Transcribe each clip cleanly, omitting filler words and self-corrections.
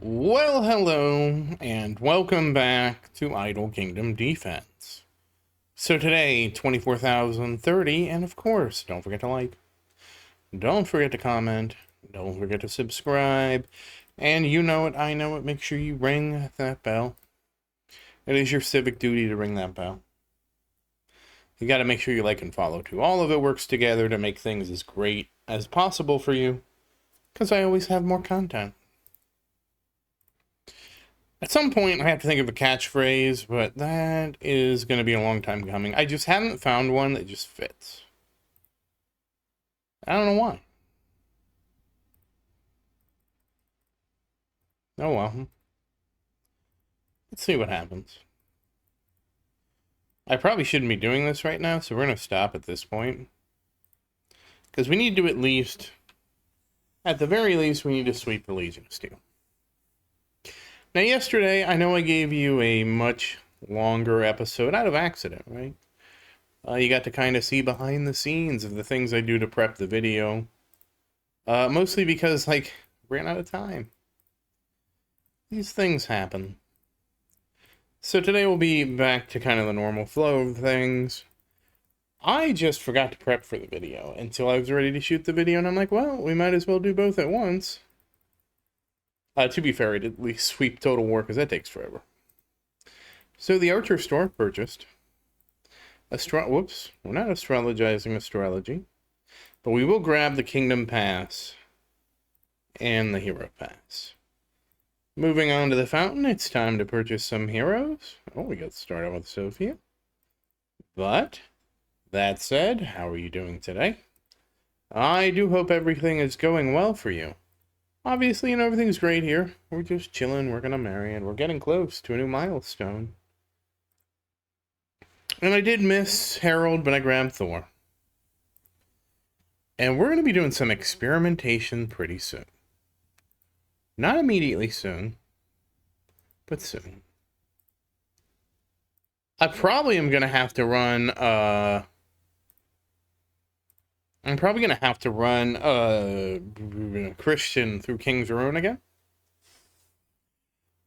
Well, hello, and welcome back to Idle Kingdom Defense. So today, 24,030, and of course, don't forget to like, don't forget to comment, don't forget to subscribe, and you know it, I know it, make sure you ring that bell. It is your civic duty to ring that bell. You gotta make sure you like and follow too. All of it works together to make things as great as possible for you, because I always have more content. At some point, I have to think of a catchphrase, but that is going to be a long time coming. I just haven't found one that just fits. I don't know why. Oh well. Let's see what happens. I probably shouldn't be doing this right now, so we're going to stop at this point. Because we need to at the very least, we need to sweep the Legion of Steel. Now, yesterday, I know I gave you a much longer episode out of accident, right? You got to kind of see behind the scenes of the things I do to prep the video. Mostly because, ran out of time. These things happen. So today we'll be back to kind of the normal flow of things. I just forgot to prep for the video until I was ready to shoot the video, and I'm like, well, we might as well do both at once. To be fair, I'd at least sweep Total War, because that takes forever. So the Archer store purchased. Whoops, we're not astrologizing astrology. But we will grab the Kingdom Pass and the Hero Pass. Moving on to the fountain, it's time to purchase some heroes. Oh, we got started with Sophia. But, that said, how are you doing today? I do hope everything is going well for you. Obviously, everything's great here. We're just chilling, working on Marian. We're getting close to a new milestone. And I did miss Harold, but I grabbed Thor. And we're going to be doing some experimentation pretty soon. Not immediately soon, but soon. I probably am going to have to run, Christian through King's Ruin again.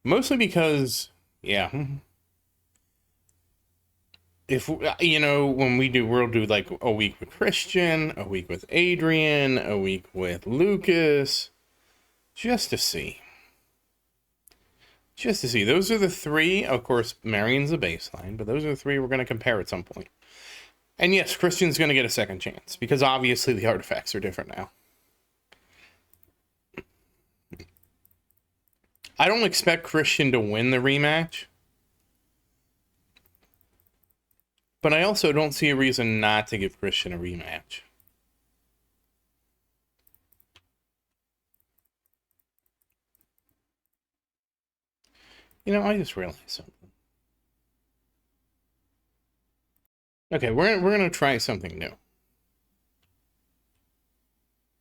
Mostly because, yeah. If, when we'll do like a week with Christian, a week with Adrian, a week with Lucas, just to see. Those are the three. Of course, Marian's the baseline, but those are the three we're going to compare at some point. And yes, Christian's going to get a second chance, because obviously the artifacts are different now. I don't expect Christian to win the rematch, but I also don't see a reason not to give Christian a rematch. I just realized something. Okay, we're gonna try something new.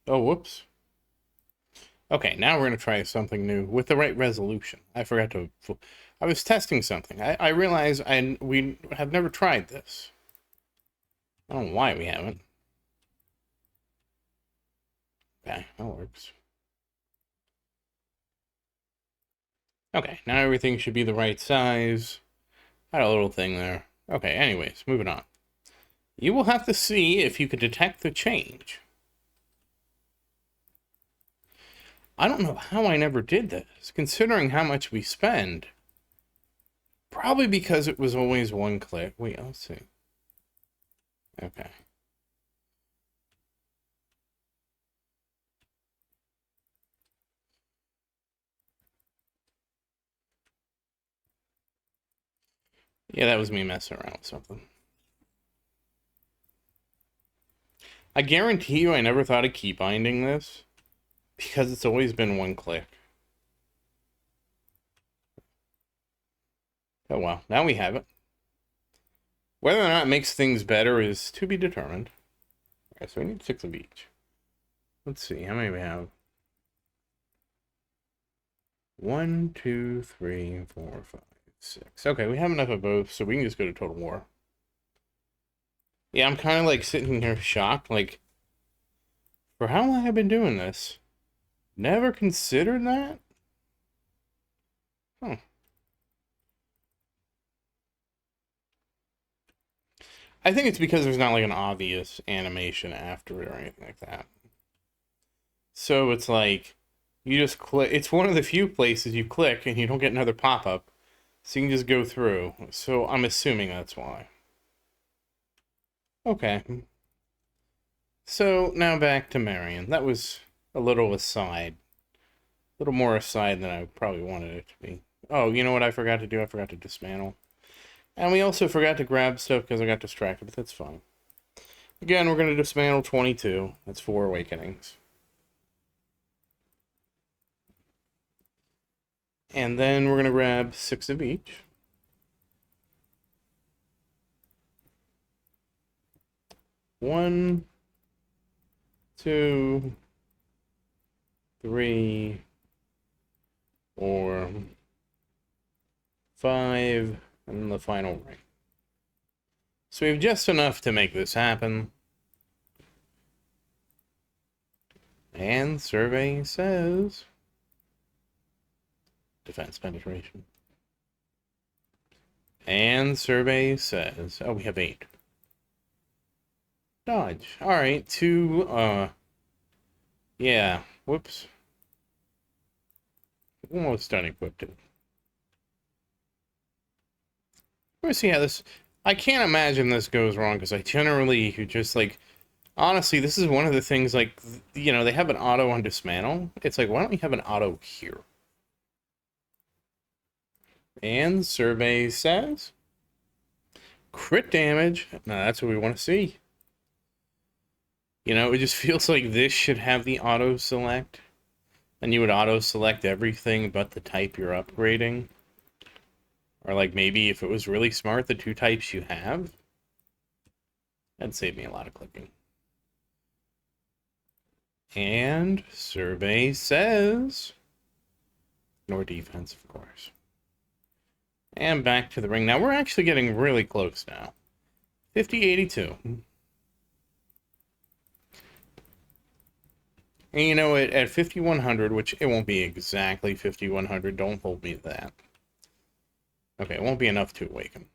Oh, whoops. Okay, now we're gonna try something new with the right resolution. I forgot to. I was testing something. I realized we have never tried this. I don't know why we haven't. Okay, that works. Okay, now everything should be the right size. Had a little thing there. Okay, anyways, moving on. You will have to see if you can detect the change. I don't know how I never did this, considering how much we spend. Probably because it was always one click. Wait, let's see. Okay. Yeah, that was me messing around with something. I guarantee you I never thought of key binding this, because it's always been one click. Oh well, now we have it. Whether or not it makes things better is to be determined. Okay, so we need 6 of each. Let's see, how many we have? 1, 2, 3, 4, 5, 6. Okay, we have enough of both, so we can just go to Total War. Yeah, I'm kind of like sitting here shocked, like, for how long have I been doing this? Never considered that? Huh. I think it's because there's not like an obvious animation after it or anything like that. So it's like you just click. It's one of the few places you click and you don't get another pop-up. So you can just go through. So I'm assuming that's why. Okay. So now back to Marian. That was a little aside. A little more aside than I probably wanted it to be. Oh, you know what I forgot to do? I forgot to dismantle. And we also forgot to grab stuff because I got distracted, but that's fine. Again, we're going to dismantle 22. That's 4 awakenings. And then we're going to grab 6 of each. One, 2, 3, 4, 5, and the final ring. So we have just enough to make this happen. And survey says defense penetration. And survey says, oh, we have 8. Dodge. Alright, 2, yeah, whoops. Almost done equipped it. We'll see how this... I can't imagine this goes wrong, because I generally just, like... Honestly, this is one of the things, like, you know, they have an auto on dismantle. It's like, why don't we have an auto here? And survey says... crit damage. Now, that's what we want to see. You know, it just feels like this should have the auto select. And you would auto select everything but the type you're upgrading. Or like maybe if it was really smart, the 2 types you have. That'd save me a lot of clicking. And survey says... ignore defense, of course. And back to the ring. Now we're actually getting really close now. 50-82. And you know, at 5100, which it won't be exactly 5100, don't hold me to that. Okay, it won't be enough to awaken.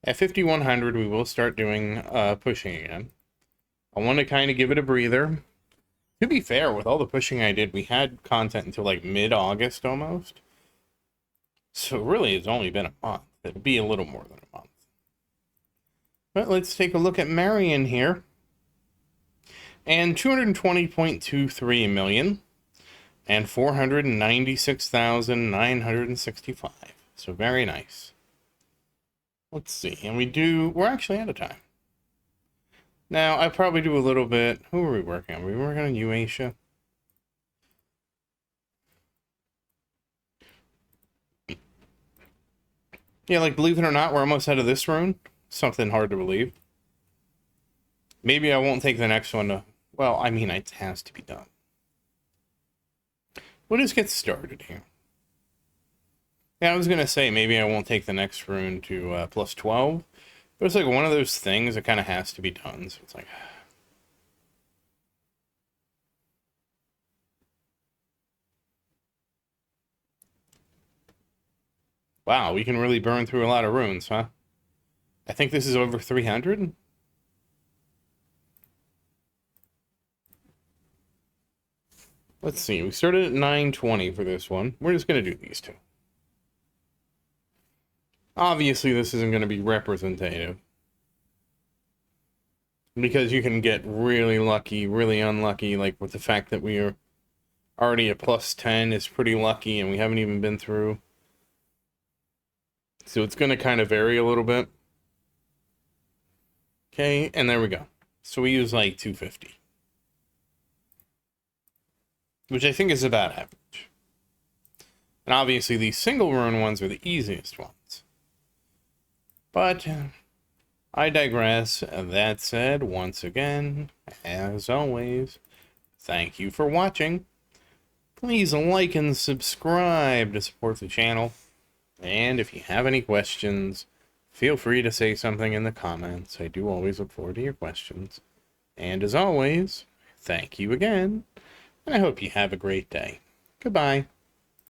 At 5100, we will start doing pushing again. I want to kind of give it a breather. To be fair, with all the pushing I did, we had content until like mid-August almost. So really, it's only been a month. It'll be a little more than a month. But let's take a look at Marian here. And 220.23 million. And 496,965. So very nice. Let's see. And we're actually out of time. Now, I probably do a little bit. Who are we working on? Are we working on Eurasia? Yeah, like, believe it or not, we're almost out of this rune. Something hard to believe. Maybe I won't take the next one to... Well, I mean, it has to be done. We'll just get started here. Yeah, I was going to say, maybe I won't take the next rune to plus 12. But it's like one of those things that kind of has to be done. So it's like... Wow, we can really burn through a lot of runes, huh? I think this is over 300. Let's see, we started at 920 for this one. We're just going to do these 2. Obviously, this isn't going to be representative. Because you can get really lucky, really unlucky, like with the fact that we are already at plus 10 is pretty lucky, and we haven't even been through. So it's going to kind of vary a little bit. Okay, and there we go. So we use like 250. Which I think is about average. And obviously these single rune ones are the easiest ones. But I digress. That said, once again, as always, thank you for watching. Please like and subscribe to support the channel. And if you have any questions, feel free to say something in the comments. I do always look forward to your questions. And as always, thank you again. And I hope you have a great day. Goodbye.